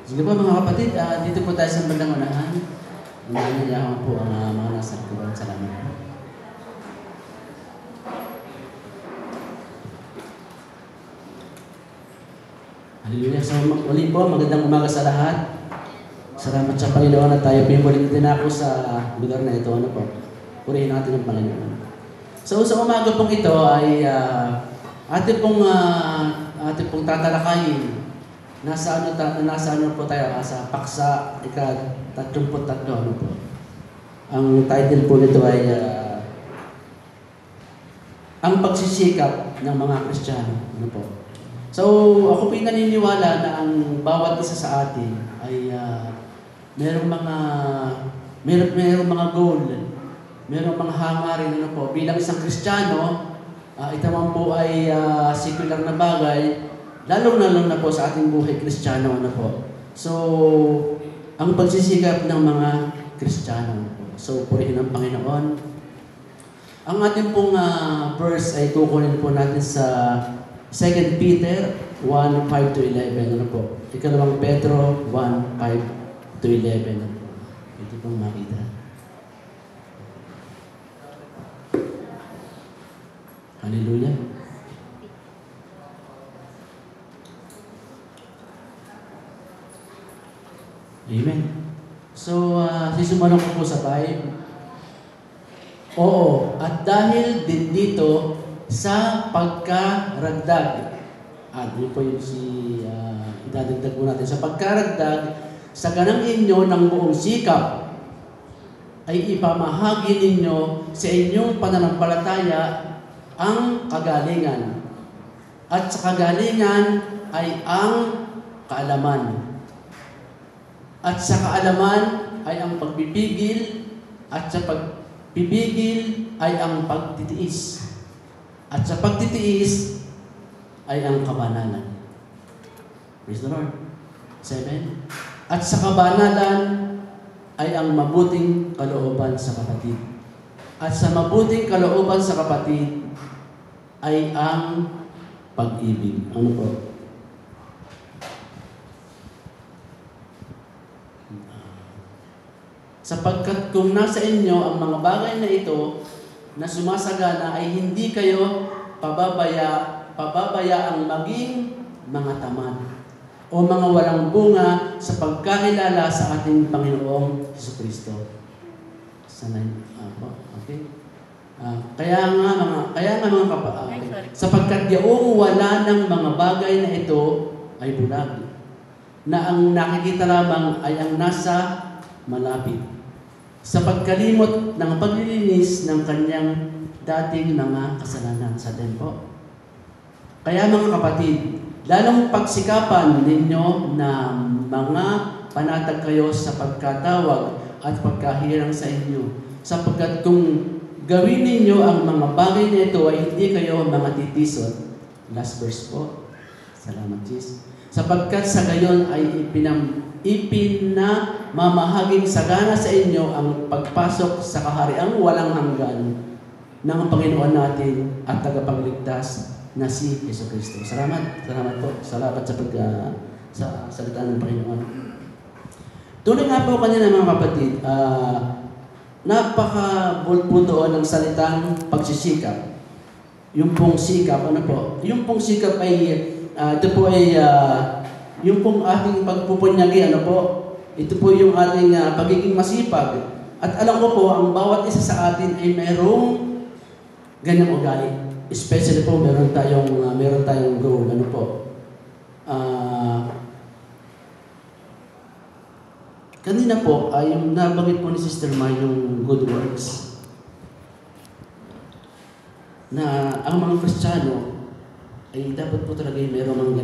Sige po mga kapatid, dito po tayo sa bandang unahan. Nangyayaan po ang mga nasa likuran. Salamat po. Hallelujah. So muli po, magandang umaga sa lahat. Salamat sa Panginoon na tayo pinulit din ako sa lugar na ito. Ano po? Purihin natin ang Panginoon. So sa umaga pong ito ay ating pong tatalakayin. Nasa ano po tayo? Sa paksa ika-33. Ano po? Ang title po nito ay ang pagsisikap ng mga Kristiyano. Ano po? So ako po naniniwala na ang bawat isa sa atin ay merong mga goal, merong mga hangarin ano po. Bilang isang Kristiyano, ito man po ay secular na bagay, lalong na po sa ating buhay Kristiyano ano po. So, ang pagsisikap ng mga Kristiyano ano po. So, purihin ang Panginoon. Ang ating pong verse ay kukunin po natin sa 2 Peter 1:5-11 ano po. Ikalawang Pedro 1:5-11 ano po. Ito pong makita. Hallelujah. Amen. So, sisimulan ko po sa Bible. Oo, at dahil din dito sa pagkaragdag. Yun po yung idadagdag po natin. Sa pagkaragdag, sa ganang inyo ng buong sikap, ay ipamahagi ninyo sa inyong pananampalataya ang kagalingan. At sa kagalingan ay ang kaalaman. At sa kaalaman ay ang pagpipigil. At sa pagpipigil ay ang pagtitiis. At sa pagtitiis ay ang kabanalan. Praise the Lord. 7. At sa kabanalan ay ang mabuting kalooban sa kapatid. At sa mabuting kalooban sa kapatid ay ang pag-ibig. Ano po? Sapagkat kung nasa inyo ang mga bagay na ito na sumasagana ay hindi kayo pababayaang maging mga tamad o mga walang bunga sa pagkakilala sa ating Panginoong Jesucristo. Okay? Kaya nga mga kapatid, sapagkat yaong wala ng mga bagay na ito ay bulag, na ang nakikita lamang ay ang nasa malapit, sa pagkalimot ng paglilinis ng kanyang dating mga kasalanan sa tempo. Kaya mga kapatid, lalong pagsikapan ninyo na mga panatag kayo sa pagkatawag at pagkahirang sa inyo, sapagkat kung gawin ninyo ang mga bagay na ito ay hindi kayo mga titisod. Last verse po. Salamat, Jesus. Sapagkat sa gayon ay ipinamamahaging sagana sa inyo ang pagpasok sa kahariang walang hanggan ng Panginoon natin at tagapagligtas na si Jesucristo. Salamat po. Salamat sa salita ng Panginoon. Tunay nga po kanina mga kapatid, napaka-bold po doon ng salitang pagsisikap. Yung pong sikap, ano po? Yung pong sikap ay, ito po ay, yung pong ating pagpupunyagi, ano po? Ito po yung ating pagiging masipag. At alam ko po, ang bawat isa sa atin ay mayroong ganyang ugali. Especially po, meron tayong goal, ano po? Kanina po, yung nabanggit po ni Sister Mai yung good works. Na ang mga Kristiyano ay dapat po talaga meron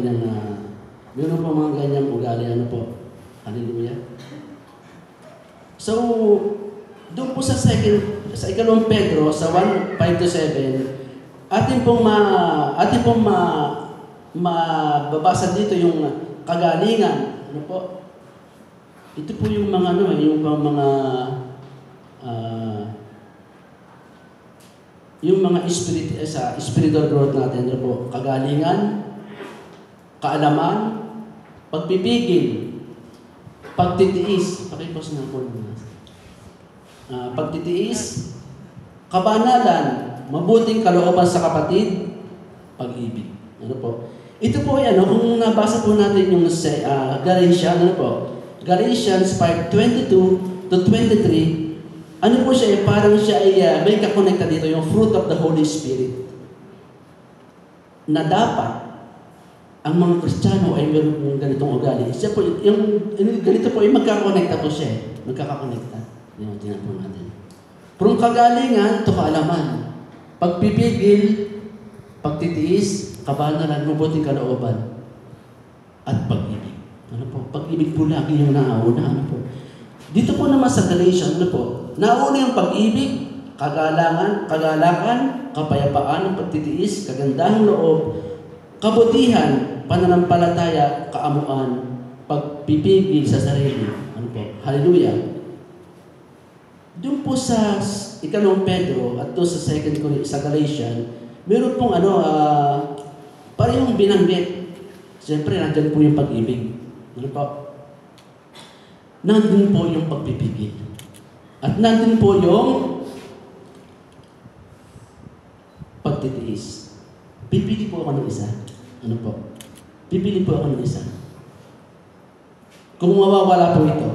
mga ganyang ugali, ano po? Hallelujah. So, doon po sa ikalawang Pedro, sa 1:5-7, atin pong mababasa dito yung kagalingan. Ano po? Ito po yung mga spiritual growth natin. Ano po? Kagalingan, kaalaman, pagpipigil, Pagtitiis. Pakipos nga po. Pagtitiis. Kabanalan. Mabuting kalooban sa kapatid. Pag-ibig. Ano po? Ito po ay kung nabasa po natin yung Galatians, Galatians 5:22 to 23, ano po siya parang siya ay may kakonekta dito, yung fruit of the Holy Spirit. Na dapat, ang mga Kristiyano ay meron yung ganitong ugali. Siya po, yung ganito po ay magkakonekta po siya. Magkakakonekta. Yung tingnan po natin. From kagalingan to kaalaman. Pagpipigil, pagtitiis, kabanalan, mabuting kalooban, at pag-ibig. Ano po? Pag-ibig po lagi yung nauna. Ano po? Dito po naman sa Galatians, ano po? Nauna yung pag-ibig, kagalakan, kapayapaan, pagtitiis, kagandahang loob, kabutihan, pananampalataya, kaamuan, pagpipigil sa sarili. Ano po? Hallelujah. Doon po sa ikalawang Pedro at doon sa Galatians, meron pong parehong binanggit. Siyempre, nandyan po yung pag-ibig. Ano po? Nandun po yung pagpipigil. At nandun po yung pagtitiis. Pipili po ako ng isa. Ano po? Pipili po ako ng isa. Kung mawawala po ito,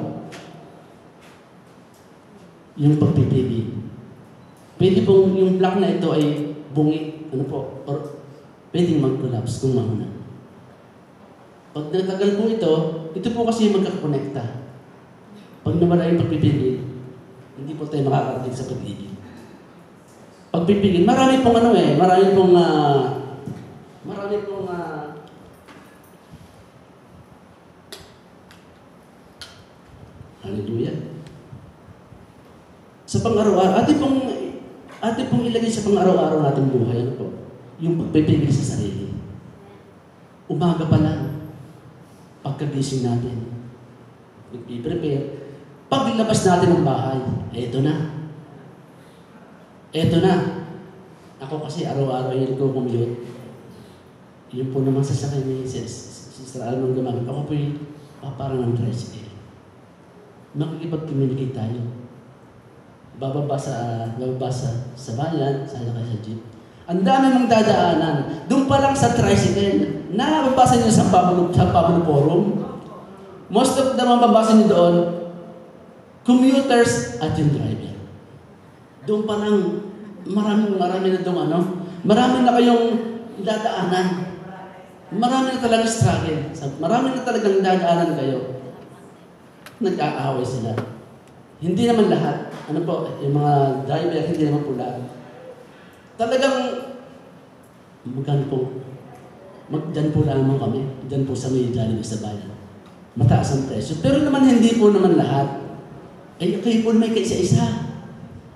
yung pagpipigil. Pwede pong yung block na ito ay bungi, ano po, or pwedeng mag-collapse kung mauna. Pag natagal po ito po kasi magkakonekta. Pag nawala yung pagpipigil, hindi po tayo makakarating sa pag-ibig. Pagpipigil, marami pong hallelujah. Sa pang-araw-araw, ate pong ilagay sa pang-araw-araw natin buhay, ano po? Yung pagpipigil sa sarili. Umaga pa lang, pagkagising natin, nag-prepare, paglabas natin ng bahay, eto na. Eto na. Ako kasi araw-araw yun ko commute. Yun po naman sasakay ni Sister Alman gumamit. Ako po yung parang ng tricycle. Makikipag-communicate tayo. Bababa sa bayan, sasakay sa jeep. Ang dami mong dadaanan. Doon pa lang sa tricycle, nababasa niyo sa Pablo Forum. Most of the mababasa niyo doon, commuters at yung driver. Doon pa lang, marami na doon marami na kayong dadaanan. Marami na talagang struggle. Marami na talagang dadaanan kayo. Nag-aaway sila. Hindi naman lahat. Ano po, yung mga driver, hindi naman po lahat. Talagang, dyan po lamang kami. Dyan po sa may Jollibee sa bayan. Mataas ang presyo. Pero naman, hindi po naman lahat. Ay, kayo po may kaisa-isa.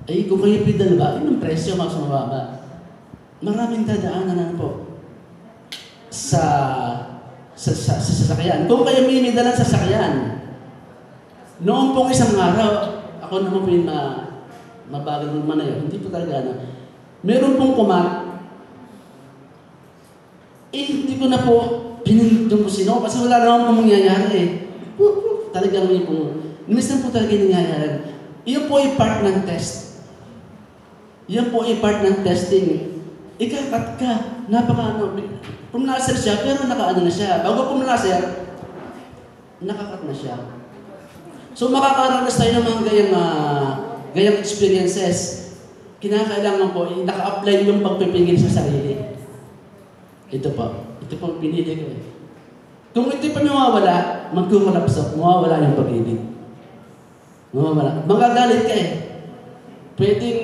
Ay, kung kayo po dalawa, yun ang presyo, mas mababa. Maraming dadaanan po sa sasakyan. Kung kayo may dalang sasakyan, noong pong isang araw, ako naman po yung mabagal ng manayo, hindi po talaga meron pong hindi ko na po pinindong ko sino, kasi wala naman pong mangyayari Talagang may pong, minsan po talaga yung nangyayari. Iyon po ay part ng test. Iyon po ay part ng testing. Ikakat ka, pumlaser siya, pero nakaano na siya. Bago pumlaser, nakakat na siya. So makakaranas tayo ng mga gayang experiences. Kinakailangan po, naka-apply yung pagpipigil sa sarili. Ito po pinili ko eh. Kung ito pa mawawala, magkukulapsok, mawawala yung pag-ibig. Mawawala. Magagalit ka eh. Pwedeng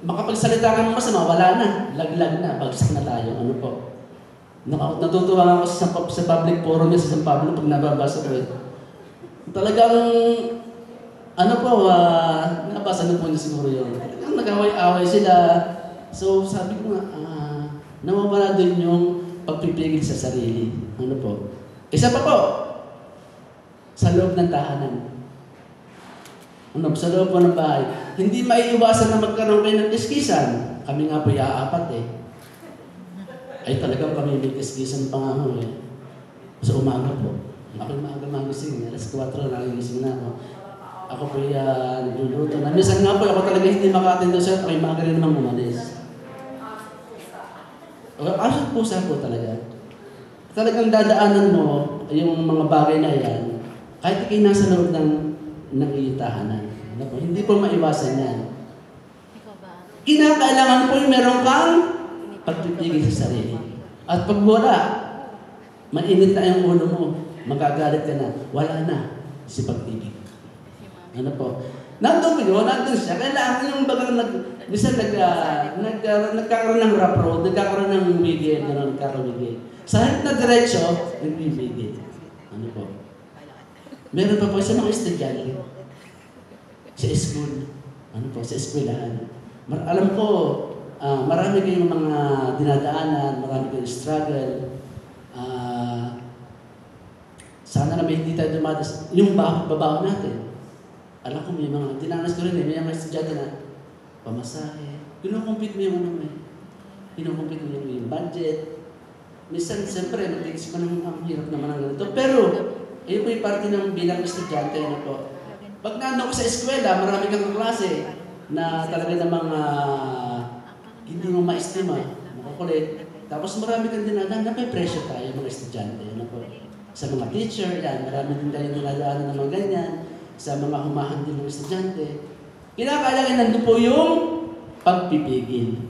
makapagsalita ka ng masama, wala na. Laglag na, bagsak na tayo. Ano po? Natutuwa ako sa public forum niya sa San Pablo pag nababasa ko eh. Talagang, nabasa na po niya siguro yun. Talagang nag-away-away sila. So sabi ko nga, nawawala din yung pagpipigil sa sarili. Ano po? Isa pa po, sa loob ng tahanan. Sa loob po ng bahay. Hindi maiiwasan na magkaroon kayo ng kiskisan. Kami nga po i-aapat eh. Ay talagang kami may kiskisan pa nga eh. Sa umaga po. Ako yung maaga magising. Alas 4 nagigising na ako. Ako po nagluluto. Minsan nga po, ako talaga hindi makatendo sir. Ako yung maaga rin naman umalis. Asot pusa po talaga. Talagang dadaanan mo yung mga bagay na yan, kahit ikay nasa loob ng iyong tahanan. Hindi po maiwasan yan. Kinakailangan po yung meron kang pagpipigil sa sarili. At pag wala, mainit na yung ulo mo, magagalit ka na, wala na si pag-ibig. Ano po? Nandun siya. Kailangan yung bagang nagkakaroon ng rough road, nagkakaroon ng wigil, nagkakaroon sa harap na diretsyo, nagbibigil. Ano po? Meron pa po sa mga estudyante. Sa school. Ano po? Sa eskwelahan. Alam ko, marami kayong mga dinadaanan, marami kayong struggle. Sana na may hindi tayo dumadas. Yung babaw natin. Alam ko may mga, dinanas ko rin may mga estudyante na pamasahe. Kinukumpit mo yung ano eh. Kinukumpit mo yung budget. Minsan, siyempre, mag-iisip ko ng ang hirap naman ng ganito. Pero, ayun po yung parte ng bilang estudyante na po. Pag nandun ko sa eskwela, marami kang klase na talaga namang hindi mo maestima, makukulit. Tapos marami kang dinadaan na may pressure tayo mga estudyante. Ano po? Sa mga teacher, yan, marami din tayo dinadaan ng mga ganyan. Sa mga humahandi ng estudyante. Kinakailangan nandun po yung pagpipigil.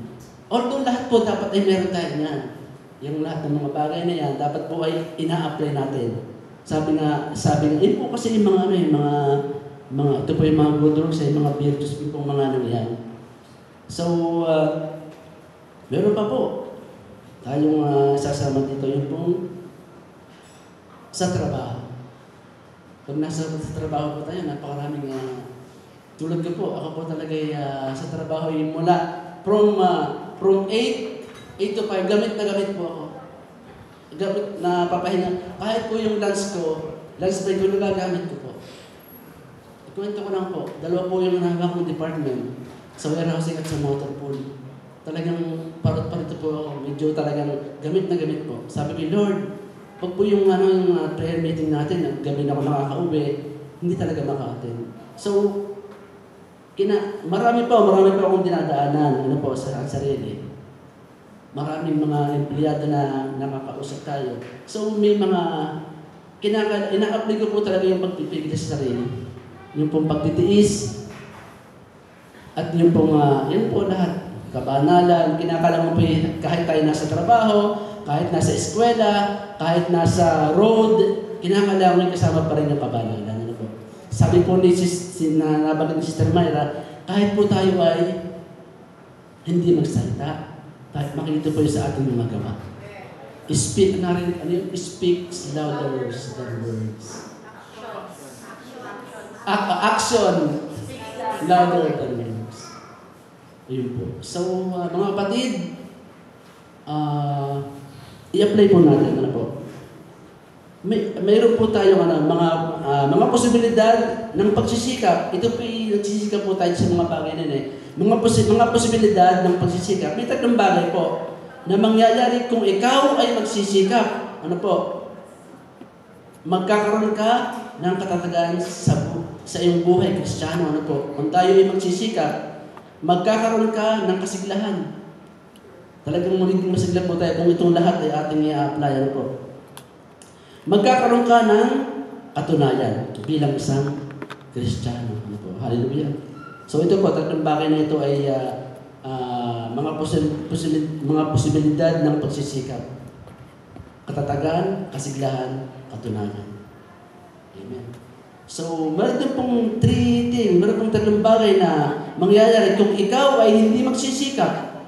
Although lahat po dapat ay meron tayo niyan. Yung lahat ng mga bagay na yan, dapat po ay ina-apply natin. Sabi nga, yun po kasi yung mga ito po yung mga good works, yung mga virtues, yung mga ano yan. So, meron pa po. Tayong sasama dito yung pong sa trabaho. Pag nasa trabaho po tayo, napakaraming tulad ko po, ako po talaga sa trabaho yung mula from 8 to 5, gamit po ako. Gamit na papahinga. Kahit po yung lunch break ko nagagamit ko po. Ikwento ko lang po, dalawa po yung nahanga kong department sa warehousing at sa motor pool. Talagang parot-parito po ako, medyo talagang gamit na gamit po. Sabi ko, Lord, pag po yung prayer meeting natin, gabi na ako nakaka-uwi, hindi talaga maka-attend. So, marami pa akong dinadaanan, sa sarili. Maraming mga empleyado na nakakausap tayo. So, may mga ina-apply ko po talaga yung pagpipigil sa sarili. Yung pong pagtitiis. At yung pong, yun po lahat. Kabanalan, kinakailangan mo po kahit tayo nasa trabaho, kahit nasa eskwela, kahit nasa road, kinakailangan kasama pa rin yung kabanalan. Ano po? Sabi po ni nabanggit ni Sister Myra, kahit po tayo ay hindi magsalita, kahit makikita po yun sa ating mga gawa. Speaks louder than words. Action louder than words. Ayun po. So, mga kapatid, i-apply po natin. Ano po? Mayroon po tayong mga posibilidad ng pagsisikap. Ito po nagsisikap po tayo sa mga bagay na mga posibilidad ng pagsisikap. May tatlong bagay po na mangyayari kung ikaw ay magsisikap. Ano po? Magkakaroon ka ng katatagan sa iyong buhay, Kristiyano. Ano po? Kung tayo ay magsisikap, magkakaroon ka ng kasiglahan. Talagang magiging masigla po tayo kung itong lahat ay ating i-apply. Ano po? Magkakaroon ka ng katunayan bilang isang Kristiyano. Ano po? Hallelujah. So ito po, tatlong bagay na ito ay mga posibilidad ng pagsisikap. Katatagan, kasiglahan, katunayan. Amen. So, meron pong meron pong tatlong bagay na mangyayari kung ikaw ay hindi magsisikap.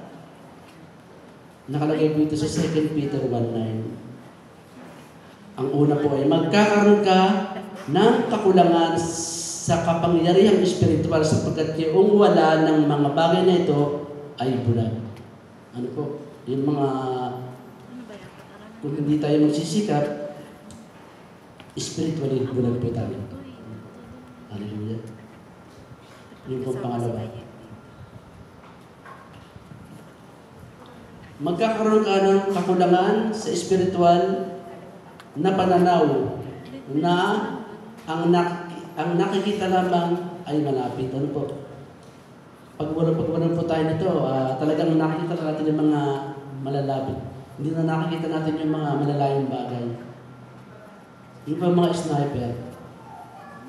Nakalagay po ito sa 2 Peter 1:9. Ang una po ay magkakaroon ka ng kakulangan sa kapangyarihang espiritual sapagkat yung wala ng mga bagay na ito ay bulag. Ano po? Yung mga kung hindi tayo magsisikap, spiritually bulag po tayo. Hallelujah. Yung po pangalawa. Magkakaroon ka ng kakulangan sa spiritual na pananaw na ang nakikita lamang ay malapit. Ano po? Pagwalan po tayo nito, talagang nakikita natin yung mga malalapit. Hindi na nakikita natin yung mga malalayong bagay. Yung po mga sniper.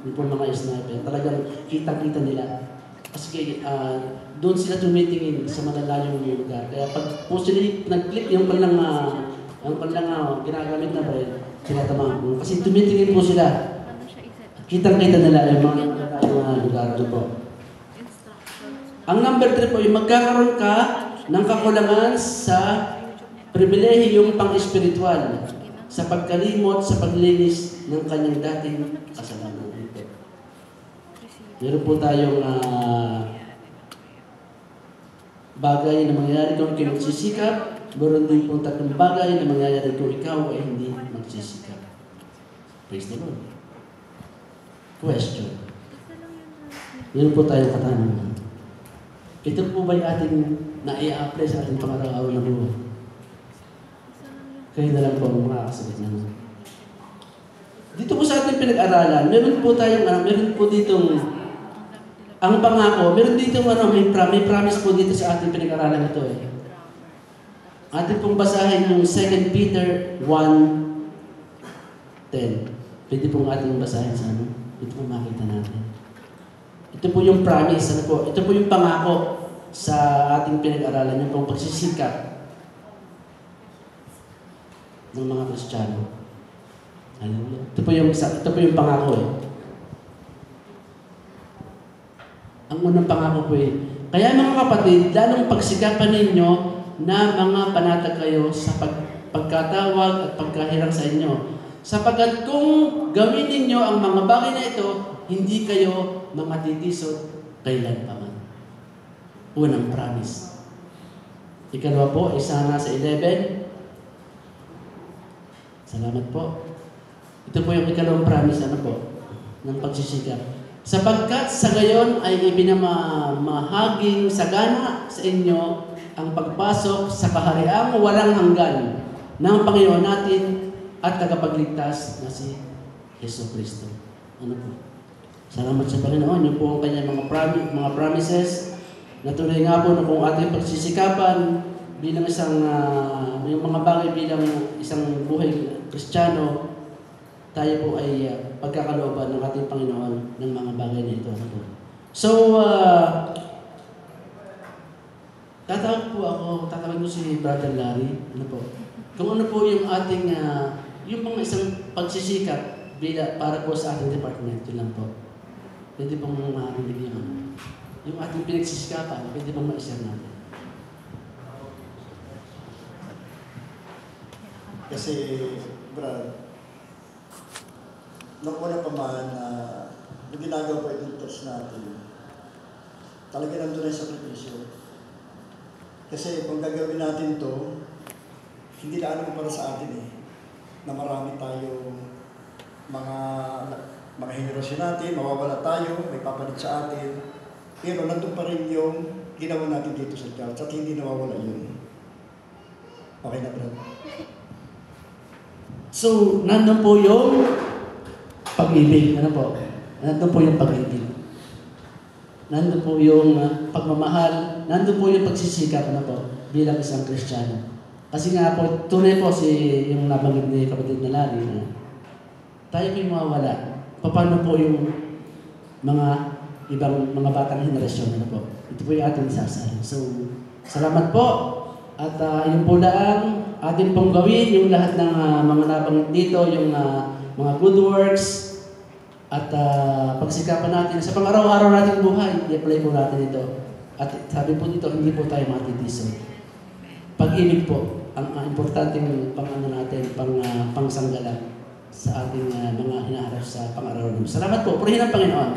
Yung po mga sniper. Talagang kita-kita nila. Kasi doon sila tumitingin sa malalayong lugar. Kaya pag po sila nag-click yung palang ginagamit na baril, tinatamaan po. Kasi tumitingin po sila. Kitang-kita nila yung mga malalayong lugar doon po. Ang number 3 po, yung magkakaroon ka ng kakulangan sa pribilehiyong pang-espiritual sa pagkalimot, sa paglinis ng kanyang dating kasalanan. Meron po tayong bagay na mangyayari kung ikaw magsisikap. Meron din po tatlong bagay na mangyayari kung ikaw ay hindi magsisikap. Praise the Lord. Question. Meron po tayong katanungan. Ito po ba yung ating na-i-apply sa ating pang-araw-araw na buhay? Kayo na lang po ang makakasagot naman. Dito po sa ating pinag-aralan, meron po ditong ang pangako, meron ditong may promise po dito sa ating pinag-aralan ito eh. Ating pong basahin yung 2 Peter 1:10. Pwede pong ating basahin sa ano? Ito po makita natin. Ito po yung promise, ano po? Ito po yung pangako sa ating pinag-aralan, yung pong pagsisikap ng mga Kristiyano. Hallelujah. Ito po yung pangako eh. Ang unang pangako po eh. Kaya mga kapatid, lalong pagsikapan ninyo na mga panatag kayo sa pagkatawag at pagkahirang sa inyo. Sapagkat kung gawin ninyo ang mga bagay na ito, hindi kayo mamatitisod kailan pa man. Unang promise. Ikalawa po, isa na sa 11. Salamat po. Ito po yung ikalawang promise, ano po, ng pagsisikap. Sapagkat sa gayon ay ibinamahaging sagana sa inyo ang pagpasok sa kahariang walang hanggan ng Panginoon natin at tagapagligtas na si Jesucristo. Ano po? Salamat sa Panginoon. Yung po ang kanyang mga promises na tunay nga po na kung ating pagsisikapan bilang yung mga bagay bilang isang buhay Kristiyano, tayo po ay pagkakalooban ng ating Panginoon ng mga bagay na ito. So, tatawag ko si Brother Larry. Ano po? Kung ano po yung ating, yung mga isang pagsisikap para po sa ating department, yun lang po. Pwede pong makinig yung ating pinagsisikapan, pwede pong ma-share natin. Kasi, Brad, nung una pa man na yung ginagawa pa itong church natin, talaga nandun na yung sakripisyo. Kasi kung gagawin natin to, hindi na ano para sa atin eh, na marami tayong mga henerasyon natin, mawawala tayo, may papalit sa atin. Pero nandun pa rin yung ginawa natin dito sa church at hindi nawawala yun. Okay na, Brad? So, nandun po yung pag-ibig. Ano po? Nandun po yung pag-ibig. Nandun po yung pagmamahal. Nandun po yung pagsisikap na po bilang isang Kristiyano. Kasi nga po, tunay po yung nabanggit ni kapatid na Larry na tayo po yung mawawala. Paano po yung mga ibang mga batang henerasyon? Ano po? Ito po yung ating isasahin. So, salamat po. At yung po lang, atin pong gawin yung lahat ng mga nabanggit dito, yung mga good works, at pagsikapan natin sa pang-araw-araw nating buhay, i-apply po natin ito. At sabi po dito, hindi po tayo matitiso. Pag-ibig po, ang importanteng pangsanggalan sa ating mga hinaharap sa pang-araw. Salamat po. Purihin ang Panginoon.